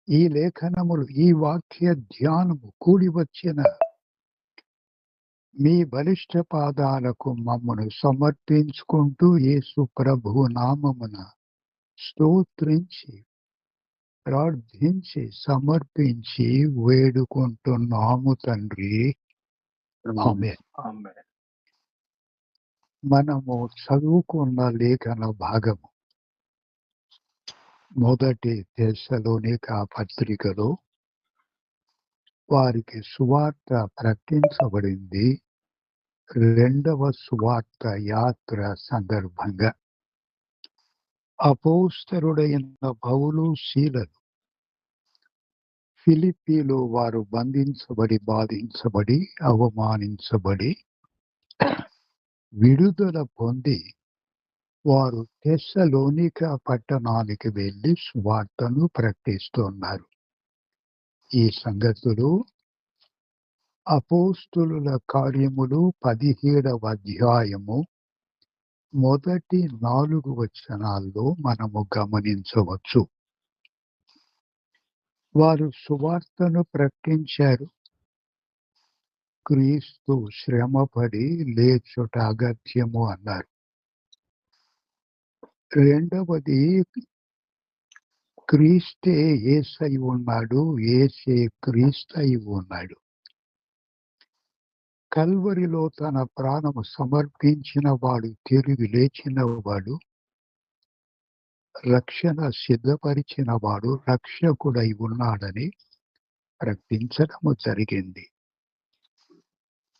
ఈ లేఖనములు, ఈ వాక్య ధ్యానము కూడి వచ్చిన మీ బలిష్ట పాదాలకు మమ్మను సమర్పించుకుంటూ యేసు ప్రభువు నామమున స్తోత్రించి, ప్రార్థించి, సమర్పించి వేడుకుంటున్నాము తండ్రి. ఆమేన్. ఆమేన్. మనము చదువుకున్న లేఖన భాగము మొదటి తెస్సలోనిక పత్రికలో వారికి సువార్త ప్రకటించబడింది. రెండవ సువార్త యాత్ర సందర్భంగా అపోస్తలుడైన పౌలు, సీలలు ఫిలిప్పీలో వారు బంధించబడి, బాధించబడి, అవమానించబడి విడుదల పొంది వారు తెస్సలోనిక పట్టణానికి వెళ్లి సువార్తను ప్రకటిస్తున్నారు. ఈ సంగతులు అపోస్తలుల కార్యములు 17వ అధ్యాయము మొదటి 4 వచనాల్లో మనము గమనించవచ్చు. వారు సువార్తను ప్రకటించారు. క్రీస్తు శ్రమపడి లేచుట అగత్యము అన్నారు. రెండవది, క్రీస్తే యేసై ఉన్నాడు, యేసే క్రీస్తై ఉన్నాడు. కల్వరిలో తన ప్రాణము సమర్పించిన వాడు, తిరిగి లేచిన వాడు, రక్షణ సిద్ధపరిచిన వాడు రక్షకుడై ఉన్నాడని ప్రకటించడము జరిగింది.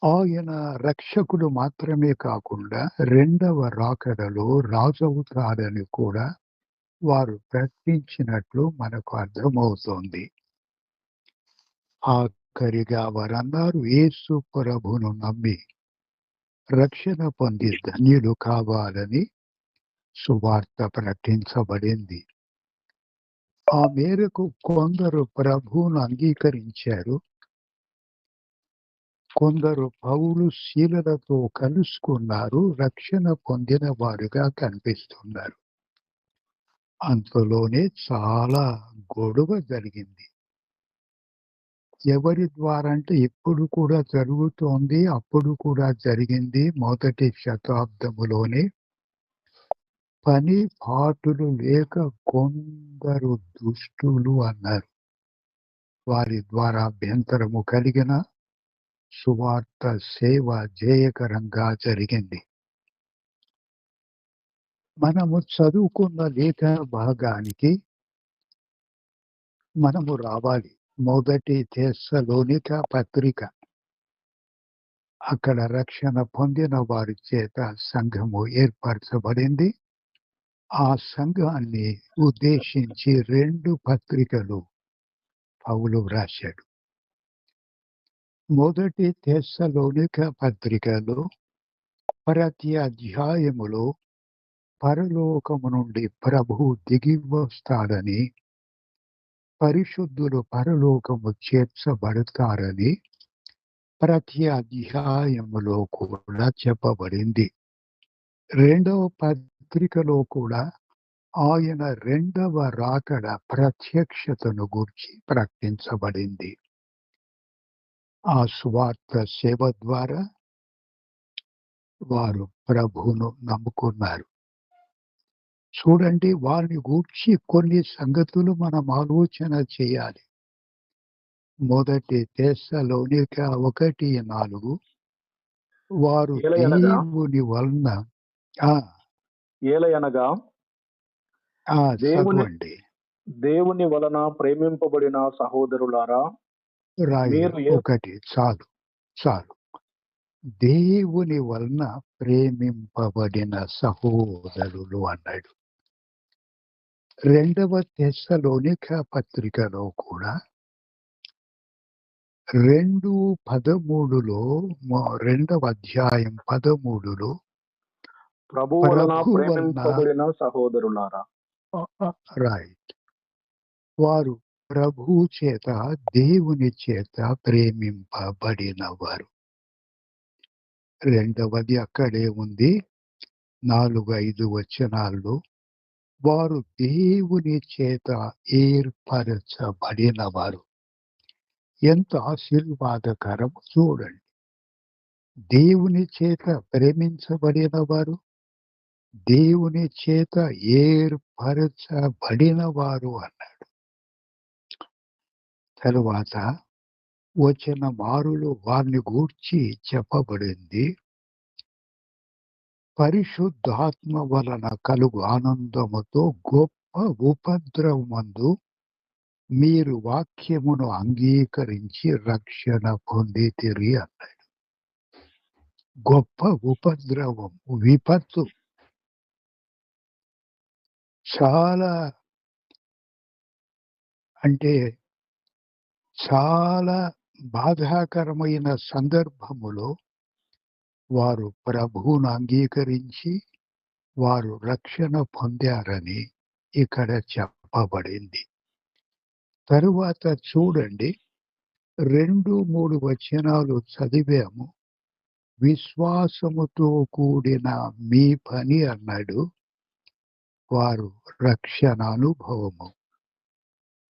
ఆయన రక్షకుడు మాత్రమే కాకుండా రెండవ రాకడలో రాజవుతాడని కూడా వారు ప్రకటించినట్లు మనకు అర్థమవుతోంది. ఆఖరిగా వారన్నారు, యేసు ప్రభువును నమ్మి రక్షణ పొంది ధన్యులు కావాలని సువార్త ప్రకటించబడింది. ఆ మేరకు కొందరు ప్రభువును అంగీకరించారు. కొందరు పౌలు, సీలలతో కలుసుకున్నారు, రక్షణ పొందిన వారుగా కనిపిస్తున్నారు. అంతలోనే చాలా గొడవ జరిగింది. ఎవరి ద్వారా అంటే ఇప్పుడు కూడా జరుగుతోంది, అప్పుడు కూడా జరిగింది. మొదటి శతాబ్దములోనే పని పాటులు లేక కొందరు దుష్టులు అన్నారు. వారి ద్వారా అభ్యంతరము కలిగిన సువార్త సేవ జయకరంగా జరిగింది. మనము చదువుకున్న లేఖన భాగానికి మనము రావాలి. మొదటి తెస్సలోనిక పత్రిక. అక్కడ రక్షణ పొందిన వారి చేత సంఘము ఏర్పరచబడింది. ఆ సంఘాన్ని ఉద్దేశించి 2 పత్రికలు పౌలు వ్రాశాడు. మొదటి తెస్సలోనిక పత్రికలో ప్రతి అధ్యాయములో పరలోకము నుండి ప్రభువు దిగి వస్తాడని, పరిశుద్ధులు పరలోకము చేర్చబడతారని ప్రతి అధ్యాయములో కూడా చెప్పబడింది. రెండవ పత్రికలో కూడా ఆయన రెండవ రాకడ ప్రత్యక్షతను గూర్చి ప్రకటించబడింది. ఆ సువార్త సేవ ద్వారా వారు ప్రభువును నమ్ముకున్నారు. చూడండి, వారిని గూర్చి కొన్ని సంగతులు మనం ఆలోచన చేయాలి. మొదటి తెస్సలోనిక 1:4 వారు దేవుని వలన చదవండి. దేవుని వలన ప్రేమింపబడిన సహోదరులారా, ఒకటి చాలు. దేవుని వలన ప్రేమింపబడిన సహోదరులు అన్నాడు. రెండవ తెస్సలోనిక పత్రికలో కూడా 2:13లో, రెండవ అధ్యాయం 13లో ప్రభు వలన ప్రేమింపబడిన సహోదరులారా, రైట్, వారు ప్రభువు చేత, దేవుని చేత ప్రేమింపబడినవారు. రెండవది అక్కడే ఉంది. 4-5 వచనాల్లో వారు దేవుని చేత ఏర్పరచబడిన వారు. ఎంత ఆశీర్వాదకరము చూడండి. దేవుని చేత ప్రేమించబడిన వారు, దేవుని చేత ఏర్పరచబడిన వారు అన్నాడు. తరువాత వచ్చిన మారులు వారిని గూర్చి చెప్పబడింది. పరిశుద్ధాత్మ వలన కలుగు ఆనందముతో గొప్ప ఉపద్రవమందు మీరు వాక్యమును అంగీకరించి రక్షణ పొందితిరి అన్నాడు. గొప్ప ఉపద్రవం, విపత్తు, చాలా అంటే చాలా బాధాకరమైన సందర్భములో వారు ప్రభువును అంగీకరించి వారు రక్షణ పొందారని ఇక్కడ చెప్పబడింది. తరువాత చూడండి, 2-3 వచనాలు చదివాము. విశ్వాసముతో కూడిన మీ పని అన్నాడు. వారు రక్షణ అనుభవము.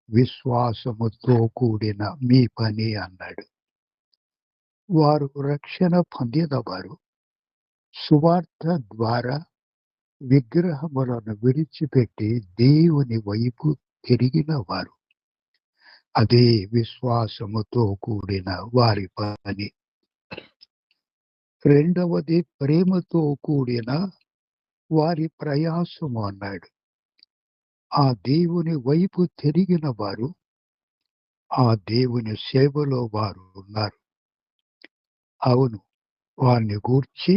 విశ్వాసముతో కూడిన మీ పని అన్నాడు. వారు రక్షణ పొందినవారు సువార్త ద్వారా విగ్రహములను విడిచిపెట్టి దేవుని వైపు తిరిగిన వారు. అదే విశ్వాసముతో కూడిన వారి పని. రెండవది ప్రేమతో కూడిన వారి ప్రయాసము అన్నాడు. ఆ దేవుని వైపు తిరిగిన వారు, ఆ దేవుని సేవలో వారు ఉన్నారు. అవును, వారిని గూర్చి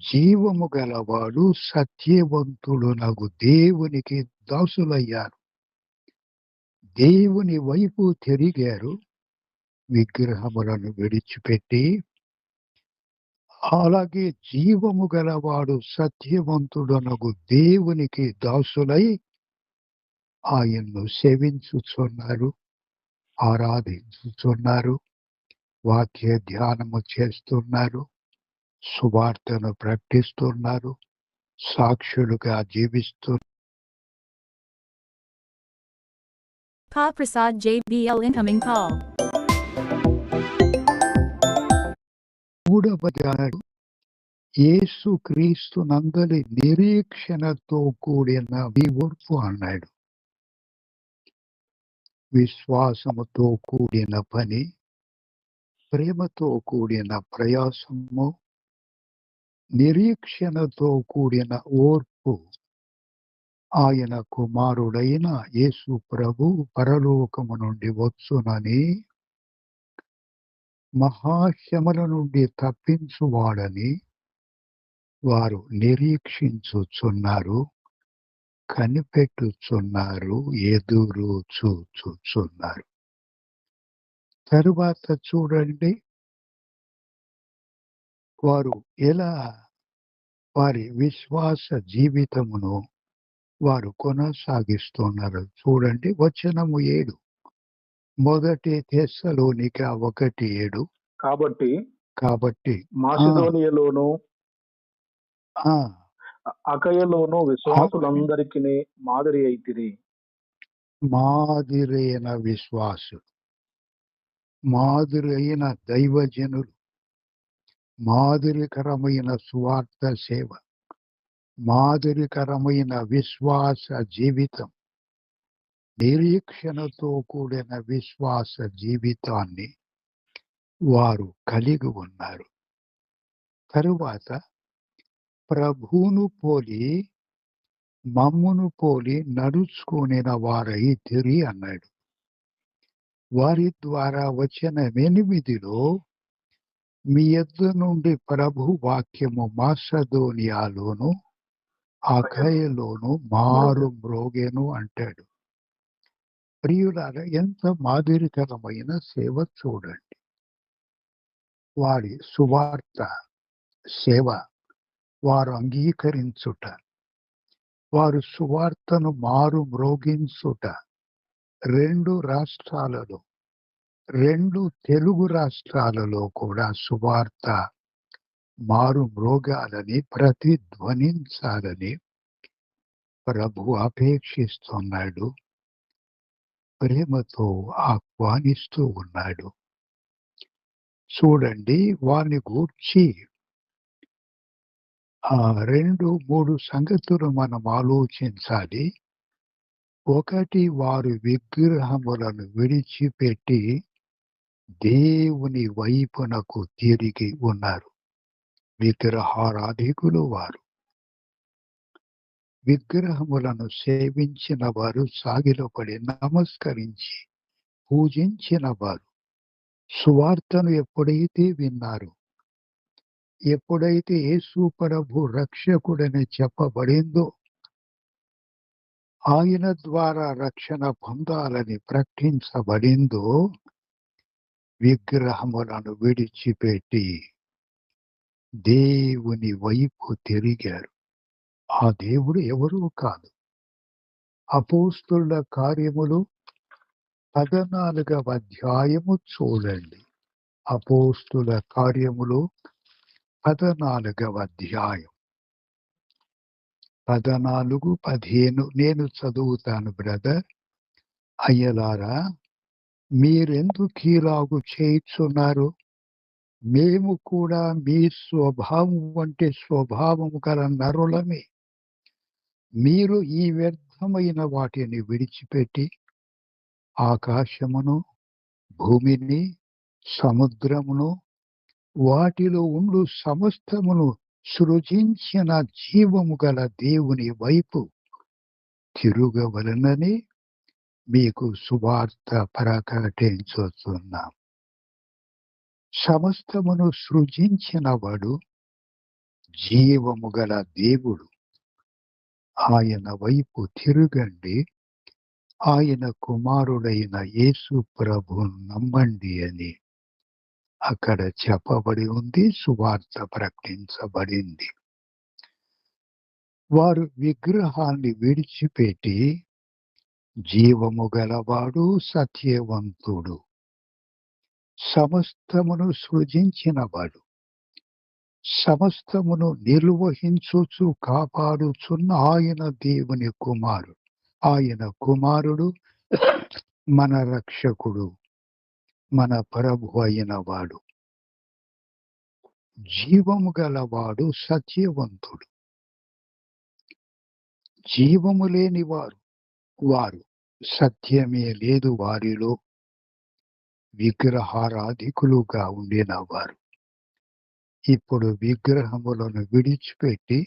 జీవము గలవాడు సత్యవంతుడునగు దేవునికి దాసులయ్యారు. దేవుని వైపు తిరిగారు, విగ్రహములను విడిచిపెట్టి. అలాగే జీవము గలవాడు సత్యవంతుడనగు దేవునికి దాసులై ఆయన్ను సేవించుచున్నారు, ఆరాధించుచున్నారు, వాక్య ధ్యానము చేస్తున్నారు, సువార్తను ప్రకటిస్తున్నారు, సాక్షులుగా జీవిస్తున్నారు. Pa Prasad JBL incoming call. మూడవది అన్నాడు, యేసు క్రీస్తు నందలి నిరీక్షణతో కూడిన మీ ఓర్పు అన్నాడు. విశ్వాసముతో కూడిన పని, ప్రేమతో కూడిన ప్రయాసము, నిరీక్షణతో కూడిన ఓర్పు. ఆయన కుమారుడైన యేసు ప్రభు పరలోకము నుండి వచ్చునని, మహాశ్రమల నుండి తప్పించువాడని వారు నిరీక్షించుచున్నారు, కనిపెట్టుచున్నారు, ఎదురు చూచుచున్నారు. తరువాత చూడండి, వారు ఎలా వారి విశ్వాస జీవితమును వారు కొనసాగిస్తున్నారు. చూడండి, వచనము 7, 1 తెస్సలోనిక 1:7. కాబట్టి మాసిదోనియలోను అకయలోను విశ్వాసులందరికీ మాదిరి అయితిరి. మాదిరైన విశ్వాసులు, మాదిరైన దైవజనులు, మాదిరికరమైన సువార్త సేవ, మాదిరికరమైన విశ్వాస జీవితం, నిరీక్షణతో కూడిన విశ్వాస జీవితాన్ని వారు కలిగి ఉన్నారు. తరువాత ప్రభువును పోలి మమ్మును పోలి నడుచుకునిన వారై తిరి అన్నాడు. వారి ద్వారా వచ్చిన 8లో మీ యొద్ద నుండి ప్రభు వాక్యము మాసిదోనియాలోను అఖయలోను మారు మ్రోగెను అంటాడు. ప్రియులారా, ఎంత మాదిరికరమైన సేవ చూడండి. వారి సువార్త సేవ వారు అంగీకరించుట, వారు సువార్తను మారు మ్రోగించుట. 2 రాష్ట్రాలలో, 2 తెలుగు రాష్ట్రాలలో కూడా సువార్త మారు మ్రోగాలని, ప్రతిధ్వనించాలని ప్రభు అపేక్షిస్తున్నాడు, ప్రేమతో ఆహ్వానిస్తూ ఉన్నాడు. చూడండి, వారిని గూర్చి 2-3 సంగతులు మనం ఆలోచించాలి. ఒకటి, వారు విగ్రహములను విడిచిపెట్టి దేవుని వైపునకు తిరిగి ఉన్నారు. విగ్రహారాధికులు వారు. విగ్రహములను సేవించిన వారు, సాగిలపడి నమస్కరించి పూజించిన వారు సువార్తను ఎప్పుడైతే విన్నారు, ఎప్పుడైతే యేసు ప్రభు రక్షకుడని చెప్పబడిందో, ఆయన ద్వారా రక్షణ పొందాలని ప్రకటించబడిందో, విగ్రహములను విడిచిపెట్టి దేవుని వైపు తిరిగారు. ఆ దేవుడు ఎవరూ కాదు. అపోస్తలుల కార్యములు 14వ అధ్యాయము చూడండి. అపోస్తలుల కార్యములు 14వ అధ్యాయం 14-15 నేను చదువుతాను బ్రదర్. అయ్యలారా, మీరెందుకీలాగు చేయుచున్నారు? మేము కూడా మీ స్వభావం వంటి స్వభావము గల నరులమే. మీరు ఈ వ్యర్థమైన వాటిని విడిచిపెట్టి ఆకాశమును, భూమిని, సముద్రమును, వాటిలో ఉండు సమస్తమును సృజించిన జీవము గల దేవుని వైపు తిరుగవలెనని మీకు సువార్త ప్రకటించుచున్నాం. సమస్తమును సృజించినవాడు జీవము గల దేవుడు. ఆయన వైపు తిరుగండి, ఆయన కుమారుడైన యేసు ప్రభువును నమ్మండి అని అక్కడ చెప్పబడి ఉంది, సువార్త ప్రకటించబడింది. వారు విగ్రహాన్ని విడిచిపెట్టి జీవము గలవాడు, సత్యవంతుడు, సమస్తమును సృజించినవాడు, సమస్తమును నిర్వహించుచు కాపాడుచున్న ఆయన దేవుని కుమారుడు. ఆయన కుమారుడు మన రక్షకుడు, మన ప్రభు అయిన వాడు. జీవము గలవాడు, సత్యవంతుడు. జీవము లేని వారు సత్యమే లేదు వారిలో, విగ్రహారాధికులుగా ఉండిన వారు ఇప్పుడు విగ్రహములను విడిచిపెట్టి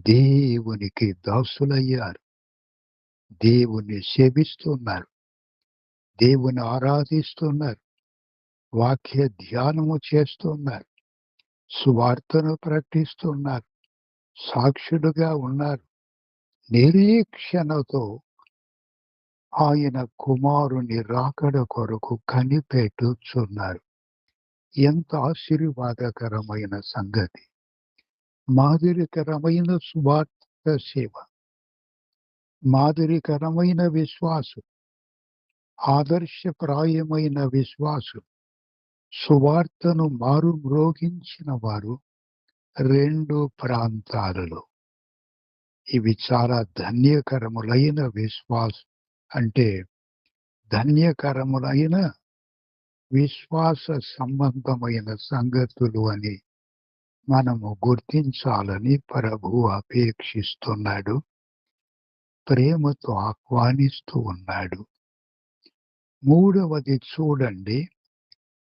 దేవునికి దాసులయ్యారు. దేవుని సేవిస్తున్నారు, దేవుని ఆరాధిస్తున్నారు, వాక్య ధ్యానము చేస్తున్నారు, సువార్తను ప్రకటిస్తున్నారు, సాక్షులుగా ఉన్నారు. నిరీక్షణతో ఆయన కుమారుని రాకడ కొరకు కనిపెట్టుచున్నారు. ఎంత ఆశీర్వాదకరమైన సంగతి! మాదిరికరమైన సువార్త సేవ, మాదిరికరమైన విశ్వాసం, ఆదర్శప్రాయమైన విశ్వాసం, సువార్తను మారుమ్రోగించిన వారు 2 ప్రాంతాలలో. ఇవి చాలా ధన్యకరములైన విశ్వాసం, అంటే ధన్యకరములైన విశ్వాస సంబంధమైన సంగతులు అని మనము గుర్తించాలని ప్రభువు అపేక్షిస్తున్నాడు, ప్రేమతో ఆహ్వానిస్తూ ఉన్నాడు. 3వది చూడండి,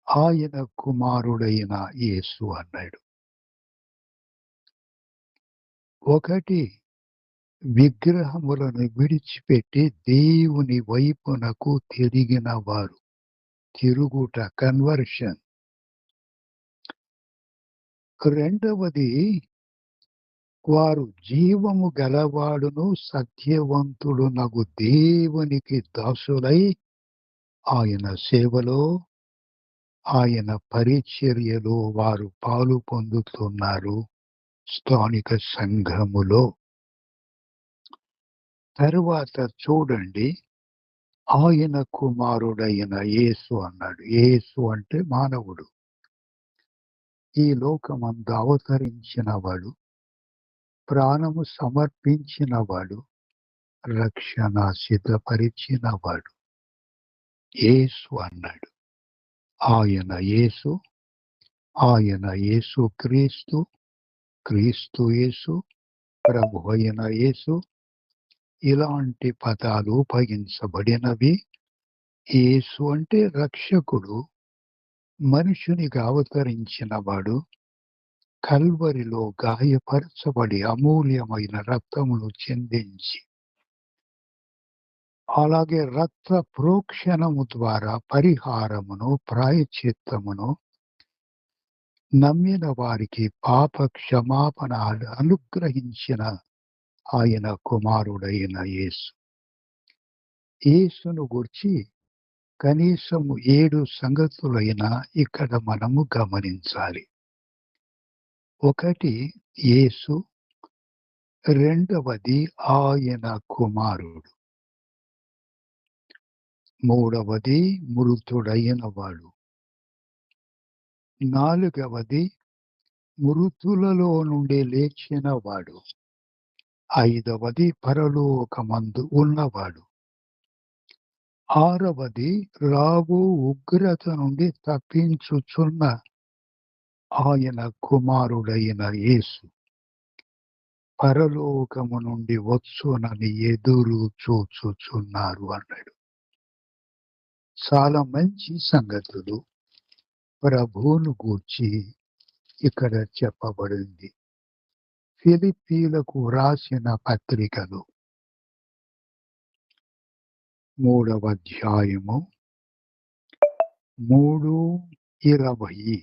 ఆయన కుమారుడైన యేసు అన్నాడు. 1, విగ్రహములను విడిచిపెట్టి దేవుని వైపునకు తిరిగిన వారు. తిరుగుట, కన్వర్షన్. 2వది, వారు జీవము గలవాడును సత్యవంతుడునగు దేవునికి దాసులై ఆయన సేవలో, ఆయన పరిచర్యలో వారు పాలు పొందుతున్నారు స్థానిక సంఘములో. తరువాత చూడండి, ఆయన కుమారుడైన యేసు అన్నాడు. యేసు అంటే మానవుడు, ఈ లోకమందు అవతరించిన వాడు, ప్రాణము సమర్పించినవాడు, రక్షణ సిద్ధపరిచినవాడు యేసు అన్నాడు. ఆయన యేసు, ఆయన యేసు క్రీస్తు, క్రీస్తు యేసు, ప్రభు అయిన యేసు, ఇలాంటి పదాలు ఉపయోగించబడినవి. యేసు అంటే రక్షకుడు, మనుషునిగా అవతరించినవాడు, కల్వరిలో గాయపరచబడి అమూల్యమైన రక్తమును చిందించి, అలాగే రక్త ప్రోక్షణము ద్వారా పరిహారమును, ప్రాయశ్చిత్తమును నమ్మిన వారికి పాప క్షమాపణ అనుగ్రహించిన ఆయన కుమారుడైన యేసు. యేసును గూర్చి కనీసము 7 సంగతులైనా ఇక్కడ మనము గమనించాలి. ఒకటి యేసు, రెండవది ఆయన కుమారుడు, మూడవది మృతుడైనవాడు, నాలుగవది మృతులలో నుండి లేచినవాడు, ఐదవది పరలోకమందు ఉన్నవాడు, ఆరవది రాబో ఉగ్రత నుండి తప్పించుచున్న ఆయన కుమారుడైన యేసు, పరలోకము నుండి వచ్చునని ఎదురు చూచుచున్నారు అన్నాడు. చాలా మంచి సంగతులు ప్రభువును గూర్చి ఇక్కడ చెప్పబడింది. ఫిలిప్పీలకు రాసిన పత్రికలు 3వ అధ్యాయము 3:20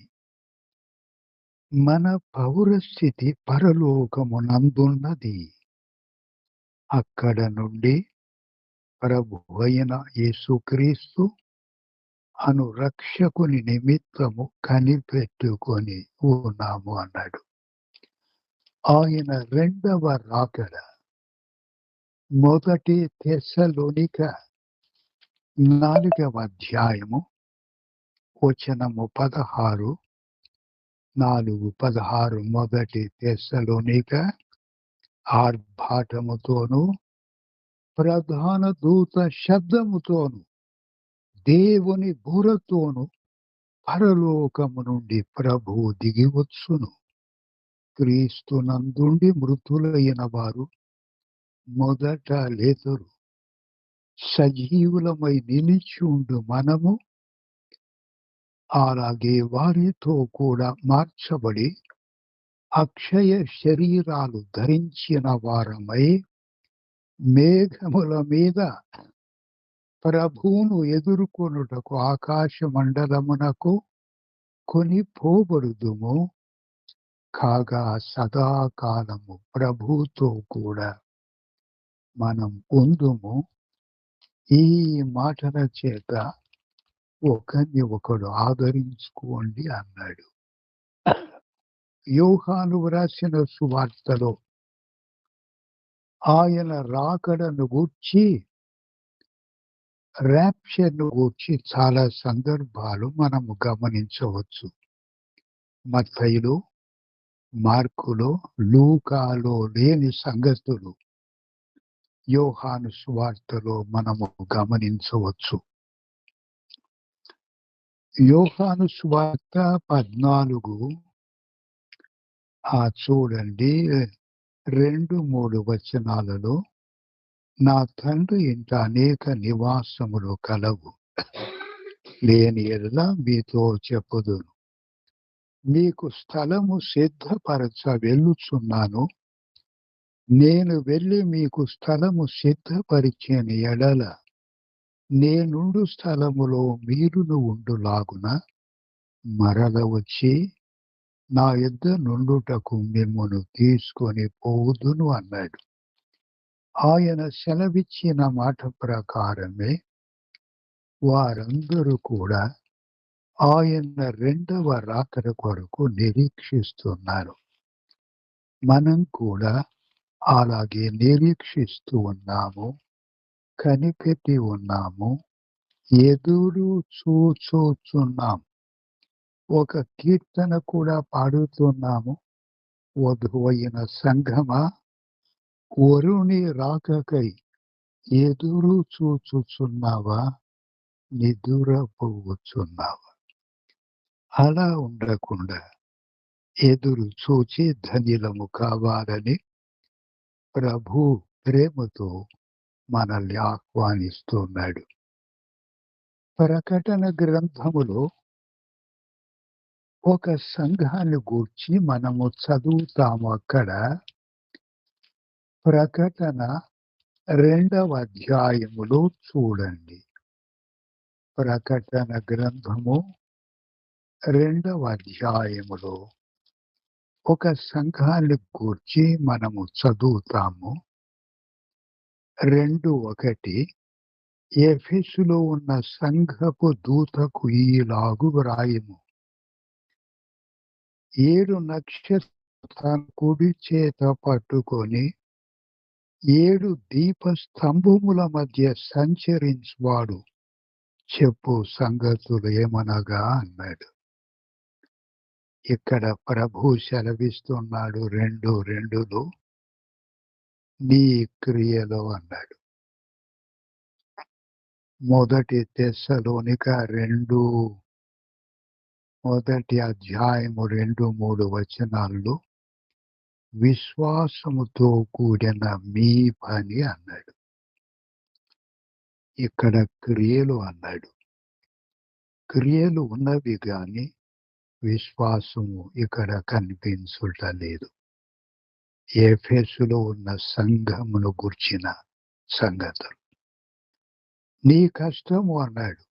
మన పౌరస్థితి పరలోకమునందున్నది. అక్కడ నుండి ప్రభు అయిన యేసుక్రీస్తు అను రక్షకుని నిమిత్తము కనిపెట్టుకొని ఉన్నాము అన్నాడు. ఆయన రెండవ రాకడ 1 తెస్సలోనిక 4వ అధ్యాయము వచనము 16, 4:16 1 తెస్సలోనిక ఆర్భాటముతోను ప్రధాన దూత శబ్దముతోను దేవుని బూరతోను పరలోకము నుండి ప్రభువు దిగివచ్చును. క్రీస్తునందుండి మృతులైన వారు మొదట లేతురు. సజీవులమై నిలిచియుండు మనము అలాగే వారితో కూడా మార్చబడి అక్షయ శరీరాలు ధరించిన వారమై మేఘముల మీద ప్రభువును ఎదుర్కొనుటకు ఆకాశ మండలమునకు కొనిపోబడుదుము. కాగా సదాకాలము ప్రభువుతో కూడా మనం ఉందుము. ఈ మాటల చేత ఒకరిని ఒకడు ఆదరించుకోండి అన్నాడు. యోహాను వ్రాసిన సువార్తలో ఆయన రాకడను గూర్చి, ర్యాప్చర్ను గూర్చి చాలా సందర్భాలు మనము గమనించవచ్చు. మత్తయిలో, మార్కులో, లూకాలో లేని సంగతులు యోహాను సువార్తలో మనము గమనించవచ్చు. యోహాను సువార్త 14 చూడండి 2-3 వచనాలలో, నా తండ్రి ఇంట అనేక నివాసములు కలవు, లేని ఎడల మీతో చెప్పుదును. మీకు స్థలము సిద్ధపరచ వెళ్ళుచున్నాను. నేను వెళ్ళి మీకు స్థలము సిద్ధపరిచిన ఎడల నేనుండు స్థలములో మీరును ఉండులాగున మరల వచ్చి నా యొద్ద నుండుటకు మిమ్మును తీసుకొని పోవుదును అన్నాడు. ఆయన సెలవిచ్చిన మాట ప్రకారమే వారందరూ కూడా ఆయన రెండవ రాకడ కొరకు నిరీక్షిస్తున్నారు. మనం కూడా అలాగే నిరీక్షిస్తూ ఉన్నాము, కనిపెట్టి ఉన్నాము, ఎదురు చూచుచున్నాం. ఒక కీర్తన కూడా పాడుతున్నాము. వధువైన సంఘమా, వరుని రాకకై ఎదురు చూచుచున్నావా, నిదురపోవచ్చున్నావా? అలా ఉండకుండా ఎదురు చూచి ధన్యులము కావాలని ప్రభు ప్రేమతో మనల్ని ఆహ్వానిస్తున్నాడు. ప్రకటన గ్రంథములో ఒక సంఘాన్ని గూర్చి మనము చదువుతాము. అక్కడ ప్రకటన 2వ అధ్యాయములో చూడండి. ప్రకటన గ్రంథము 2వ అధ్యాయములో ఒక సంఘాన్ని గూర్చి మనము చదువుతాము. 2:1 ఎఫెసులో ఉన్న సంఘపు దూతకు ఈలాగు వ్రాయుము. 7 నక్షత్రాల కుడి చేత పట్టుకొని 7 దీపస్తంభముల మధ్య సంచరించువాడు చెప్పు సంగతులు ఏమనగా అన్నాడు. ఇక్కడ ప్రభు సెలవిస్తున్నాడు 2:2లో నీ క్రియలో అన్నాడు. మొదటి తెస్సలోనిక 2 మొదటి అధ్యాయము 2-3 వచనాల్లో విశ్వాసముతో కూడిన మీ పని అన్నాడు. ఇక్కడ క్రియలు అన్నాడు. క్రియలు ఉన్నవి గాని విశ్వాసము ఇక్కడ కనిపించుటలేదు. ఎఫెసులో ఉన్న సంఘమును గుర్చిన సంగతులు. నీ కష్టము అన్నాడు.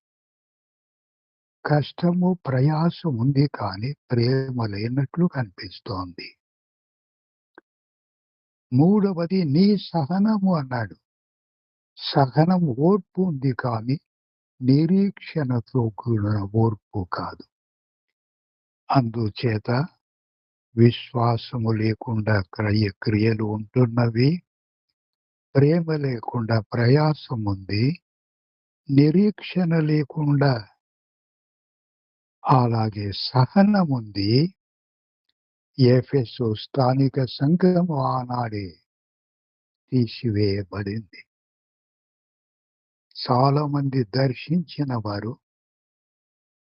కష్టము ప్రయాసం ఉంది కానీ ప్రేమ లేనట్లు కనిపిస్తోంది. 3వది నీ సహనము అన్నాడు. సహనం ఓర్పు ఉంది కానీ నిరీక్షణతో కూడిన ఓర్పు కాదు. అందుచేత విశ్వాసము లేకుండా క్రియలు ఉంటున్నవి, ప్రేమ లేకుండా ప్రయాసం ఉంది, నిరీక్షణ లేకుండా అలాగే సహనముంది. ఎఫెసు స్థానిక సంఘము ఆనాడే తీసివేయబడింది. చాలా మంది దర్శించిన వారు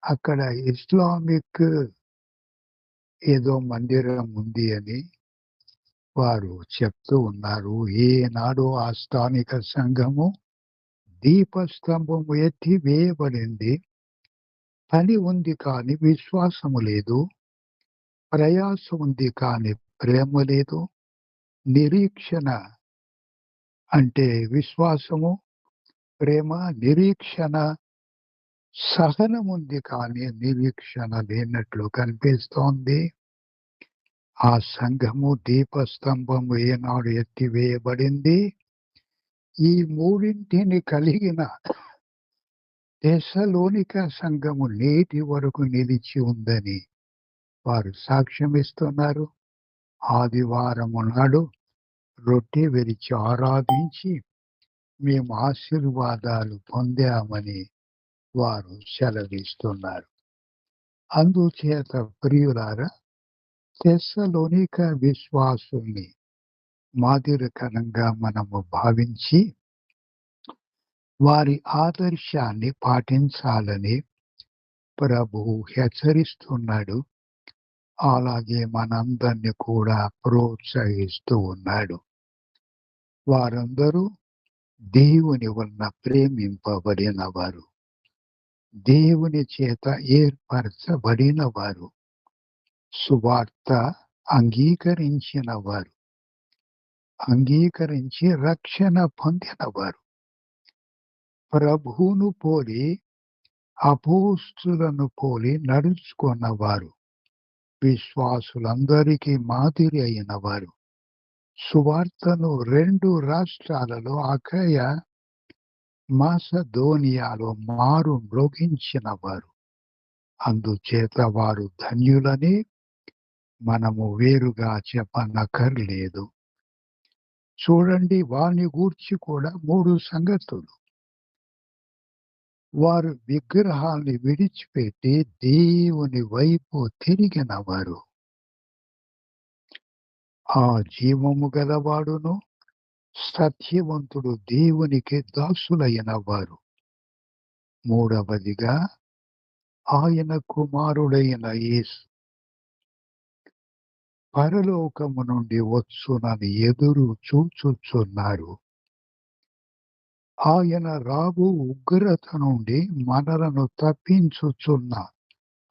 అక్కడ ఇస్లామిక్ ఏదో మందిరం ఉంది అని వారు చెప్తూ ఉన్నారు. ఏనాడు ఆ స్థానిక సంఘము దీపస్తంభము ఎత్తి వేయబడింది. పని ఉంది కానీ విశ్వాసము లేదు, ప్రయాసం ఉంది కానీ ప్రేమ లేదు, నిరీక్షణ అంటే విశ్వాసము, ప్రేమ, నిరీక్షణ, సహనం ఉంది కానీ నిరీక్షణ లేనట్లు కనిపిస్తోంది. ఆ సంఘము దీపస్తంభము ఏనాడు ఎత్తివేయబడింది. ఈ మూడింటిని కలిగిన తెస్సలోనిక సంఘము నేటి వరకు నిలిచి ఉందని వారు సాక్ష్యం ఇస్తున్నారు. ఆదివారము నాడు రొట్టె విరిచి ఆరాధించి మేము ఆశీర్వాదాలు పొందామని వారు సెలవిస్తున్నారు. అందుచేత ప్రియులారా, తెస్సలోనిక విశ్వాసుల్ని మాదిరికరంగా మనము భావించి వారి ఆదర్శాన్ని పాటించాలని ప్రభువు హెచ్చరిస్తున్నాడు. అలాగే మనందరినీ కూడా ప్రోత్సహిస్తూ ఉన్నాడు. వారందరూ దేవుని వలన ప్రేమింపబడిన వారు, దేవుని చేత ఏర్పరచబడిన వారు, సువార్త అంగీకరించిన వారు, అంగీకరించి రక్షణ పొందిన వారు, ప్రభువును పోలి అపోస్తులను పోలి నడుచుకున్నవారు, విశ్వాసులందరికీ మాదిరి అయిన వారు, సువార్తను 2 రాష్ట్రాలలో అకయ, మాసదోనియాలో మారు మ్రోగించిన వారు. అందుచేత వారు ధన్యులని మనము వేరుగా చెప్పనక్కర్లేదు. చూడండి, వారిని గూర్చి కూడా 3 సంగతులు. వారు విగ్రహాల్ని విడిచిపెట్టి దేవుని వైపు తిరిగిన వారు. ఆ జీవము గలవాడును సత్యవంతుడు దేవునికి దాసులైన వారు. మూడవదిగా ఆయన కుమారుడైన యేసు పరలోకము నుండి వచ్చునని ఎదురు చూచుచున్నారు. ఆయన రాబో ఉగ్రత నుండి మనలను తప్పించుచున్న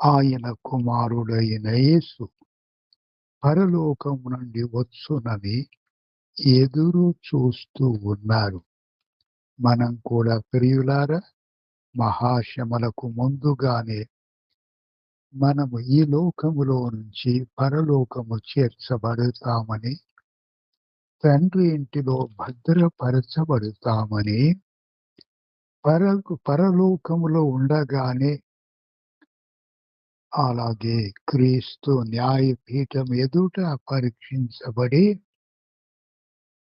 ఆయన కుమారుడైన యేసు పరలోకము నుండి వచ్చునని ఎదురు చూస్తూ ఉన్నారు. మనం కూడా ప్రియులారా, మహాశ్రమలకు ముందుగానే మనము ఈ లోకములో నుంచి పరలోకము చేర్చబడతామని, తండ్రి ఇంటిలో భద్రపరచబడతామని, పరలోకములో ఉండగానే అలాగే క్రీస్తు న్యాయపీఠం ఎదుట పరీక్షించబడి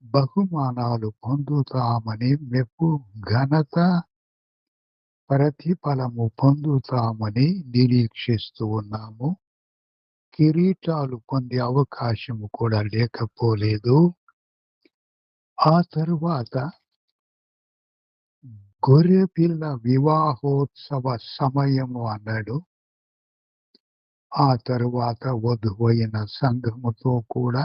బహుమానాలు పొందుతామని, మెప్పు, ఘనత, ప్రతిఫలము పొందుతామని నిరీక్షిస్తూ ఉన్నాము. కిరీటాలు పొందే అవకాశము కూడా లేకపోలేదు. ఆ తరువాత గొర్రెపిల్ల వివాహోత్సవ సమయము అన్నాడు. ఆ తరువాత వధువైన సంఘముతో కూడా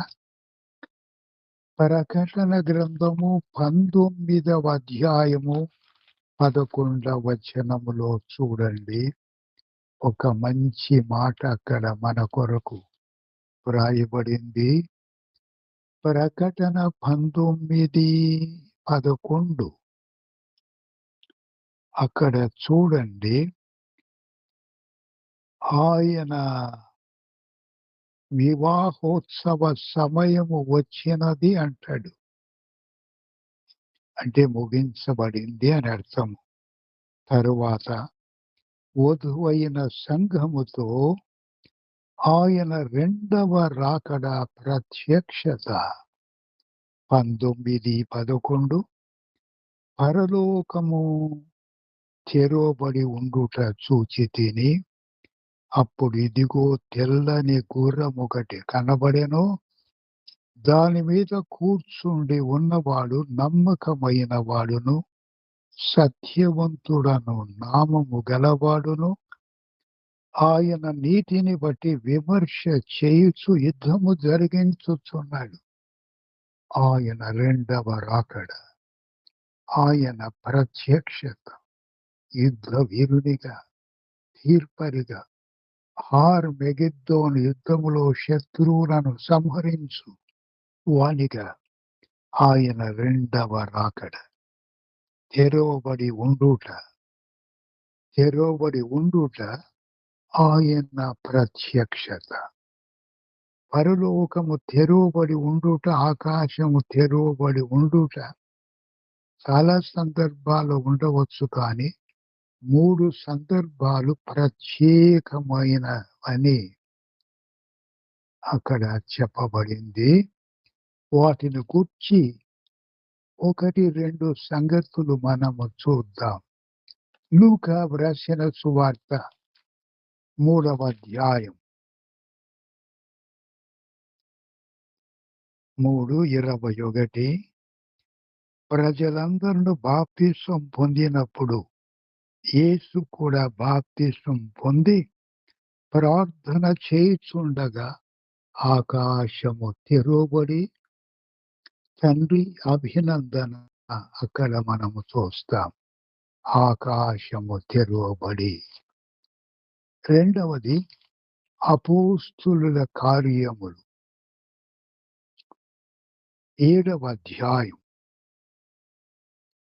ప్రకటన గ్రంథము 19వ అధ్యాయము 11వ వచనములో చూడండి. ఒక మంచి మాట అక్కడ మన కొరకు వ్రాయబడింది. ప్రకటన 19:11 అక్కడ చూడండి. ఆయన వివాహోత్సవ సమయము వచ్చినది అంటాడు. అంటే ముగించబడింది అని అర్థము. తరువాత వధువైన సంఘముతో ఆయన రెండవ రాకడ ప్రత్యక్షత 19:11 పరలోకము తెరవబడి ఉండుట చూచితిని. అప్పుడు ఇదిగో తెల్లని గుర్రమొకటి కనబడెను. దాని మీద కూర్చుండి ఉన్నవాడు నమ్మకమైన వాడును సత్యవంతుడను నామము గలవాడును. ఆయన నీతిని బట్టి విమర్శ చేయుచు యుద్ధము జరిగించుచున్నాడు. ఆయన రెండవ రాకడ, ఆయన ప్రత్యక్షత యుద్ధ వీరునిగా, తీర్పరిగా, హార్మెగిద్దోను యుద్ధములో శత్రువులను సంహరించు వానిగా ఆయన రెండవ రాకడ. తెరవబడి ఉండుట ఆయన ప్రత్యక్షత. పరలోకము తెరవబడి ఉండుట, ఆకాశము తెరవబడి ఉండుట చాలా సందర్భాలు ఉండవచ్చు. కానీ 3 సందర్భాలు ప్రత్యేకమైనవని అక్కడ చెప్పబడింది. వాటిని గూర్చి 1-2 సంగతులు మనము చూద్దాం. లూకా వ్రాసిన సువార్త 3వ అధ్యాయం 3:21 ప్రజలందరూ బాప్తిసం పొందినప్పుడు యేసు కూడా బాప్తిసం పొంది ప్రార్థన చేయుచుండగా ఆకాశము తెరవబడి తండ్రి అభినందన అక్కడ మనము చూస్తాం. ఆకాశము తెరవబడి. రెండవది అపోస్తులుల కార్యములు 7వ అధ్యాయం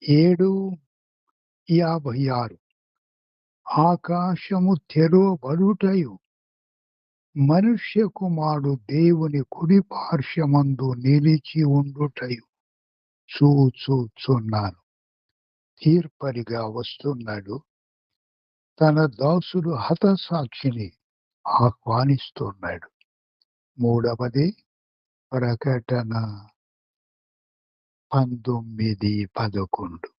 7:56 ఆకాశము తెరవబడుటయు మనుష్య కుమారుడు దేవుని కుడి పార్శ్వమందు నిలిచి ఉండుటయు చూచుచున్నాను. తీర్పరిగా వస్తున్నాడు. తన దాసుడు హతసాక్షిని ఆహ్వానిస్తున్నాడు. మూడవది ప్రకటన 19:11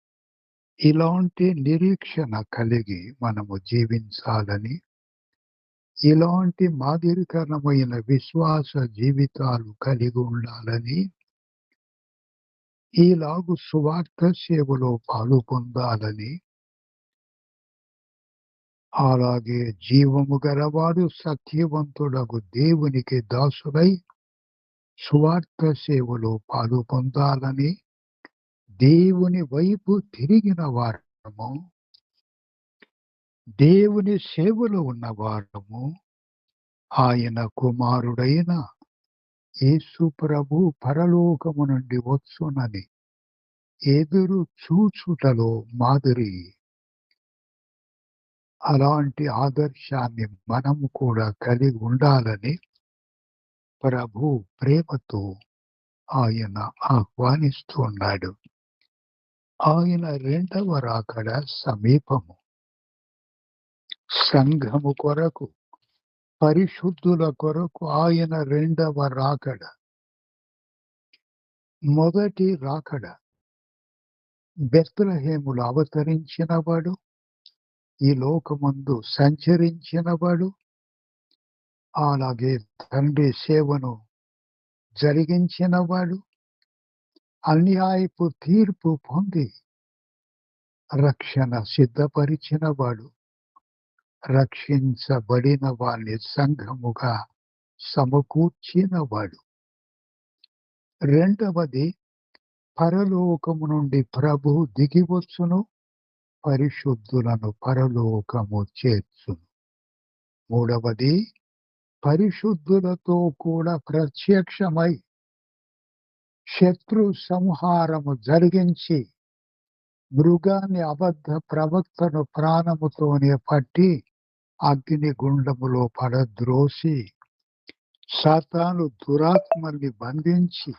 ఇలాంటి నిరీక్షణ కలిగి మనము జీవించాలని ఇలాంటి మాదిరికరమైన విశ్వాస జీవితాలు కలిగి ఉండాలని, ఈలాగు సువార్త సేవలో పాలుపొందాలని, అలాగే జీవము గలవాడు సత్యవంతుడగు దేవునికి దాసుడై సువార్త సేవలో పాలుపొందాలని దేవుని వైపు తిరిగిన వారము, దేవుని సేవలో ఉన్నవారము, ఆయన కుమారుడైన యేసు ప్రభు పరలోకము నుండి వచ్చునని ఎదురు చూచుటలో మాదిరి. అలాంటి ఆదర్శాన్ని మనము కూడా కలిగి ఉండాలని ప్రభు ప్రేమతో ఆయన ఆహ్వానిస్తున్నాడు. ఆయన రెండవ రాకడ సమీపము. సంఘము కొరకు, పరిశుద్ధుల కొరకు ఆయన రెండవ రాకడ. మొదటి రాకడ బెత్లెహేములో అవతరించినవాడు, ఈ లోకమందు సంచరించినవాడు, అలాగే తండ్రి సేవను జరిగించినవాడు, అన్యాయపు తీర్పు పొంది రక్షణ సిద్ధపరిచినవాడు, రక్షించబడిన వారిని సంఘముగా సమకూర్చినవాడు. రెండవది, పరలోకము నుండి ప్రభు దిగివచ్చును, పరిశుద్ధులను పరలోకము చేర్చును. మూడవది, పరిశుద్ధులతో కూడా ప్రత్యక్షమై శత్రు సంహారము జరిగించి మృగాన్ని అబద్ధ ప్రవక్తను ప్రాణముతోనే పట్టి అగ్ని గుండములో పడద్రోసి సాతాను దురాత్మల్ని బంధించి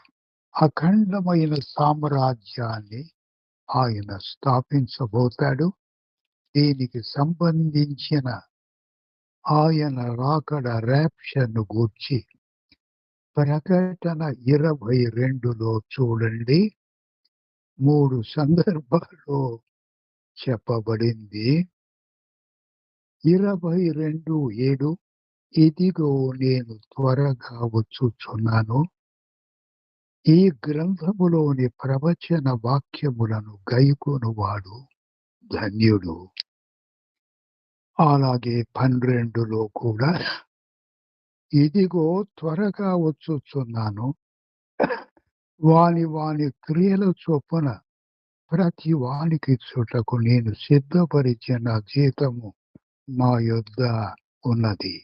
అఖండమైన సామ్రాజ్యాన్ని ఆయన స్థాపించబోతాడు. దీనికి సంబంధించిన ఆయన రాకడ ర్యాప్చర్ను గూర్చి ప్రకటన 22లో చూడండి. 3 సందర్భాల్లో చెప్పబడింది. 22:7 ఇదిగో నేను త్వరగా వచ్చుచున్నాను, ఈ గ్రంథములోని ప్రవచన వాక్యములను గైకొనువాడు ధన్యుడు. అలాగే 12లో కూడా ఇదిగో త్వరగా వచ్చుచున్నాను, వాని క్రియల చొప్పున ప్రతి వానికి చుటకు నేను సిద్ధపరిచిన జీతము మా యొద్ద ఉన్నది.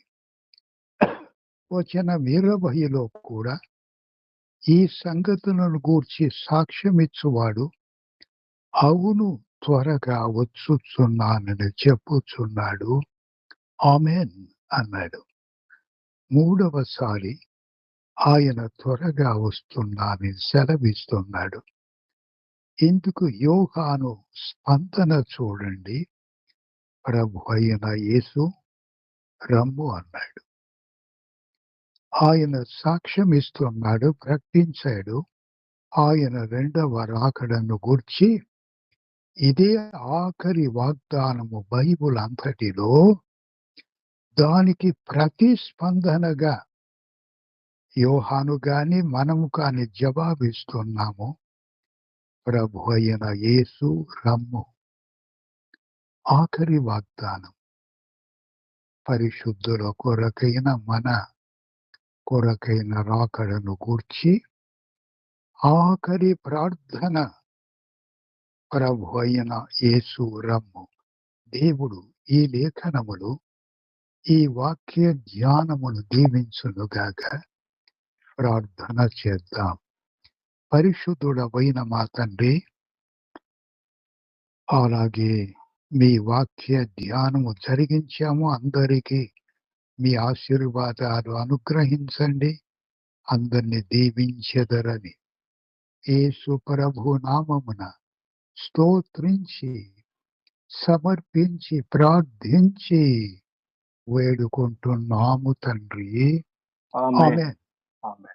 వచనం 20లో కూడా ఈ సంగతులను గూర్చి సాక్ష్యమిచ్చువాడు అవును త్వరగా వచ్చుచున్నానని చెప్పుచున్నాడు, ఆమెన్ అన్నాడు. మూడవసారి ఆయన త్వరగా వస్తున్నానని సెలవిస్తున్నాడు. ఇందుకు యోహాను స్పందన చూడండి. ప్రభు అయిన యేసు రమ్ము అన్నాడు. ఆయన సాక్ష్యం ఇస్తున్నాడు, ప్రకటించాడు ఆయన రెండవ రాకడను గూర్చి. ఇదే ఆఖరి వాగ్దానము బైబుల్ అంతటిలో. దానికి ప్రతిస్పందనగా యోహాను గాని మనము కాని జవాబిస్తున్నాము, ప్రభు అయిన యేసు రమ్ము. ఆఖరి వాగ్దానం పరిశుద్ధుల కొరకైన మన కొరకైన రాకడను గూర్చి. ఆఖరి ప్రార్థన ప్రభు అయిన యేసు రమ్ము. దేవుడు ఈ లేఖనములు, ఈ వాక్య ధ్యానమును దీవించునుగాక. ప్రార్థన చేద్దాం. పరిశుద్ధుడవైన మా తండ్రి, అలాగే మీ వాక్య ధ్యానము జరిగించాము. అందరికీ మీ ఆశీర్వాదాలు అనుగ్రహించండి, అందరినీ దీవించెదరని యేసు ప్రభు నామమున స్తోత్రించి, సమర్పించి, ప్రార్థించి వేడుకుంటున్నాము తండ్రి. ఆమేన్. ఆమేన్. ఆమేన్.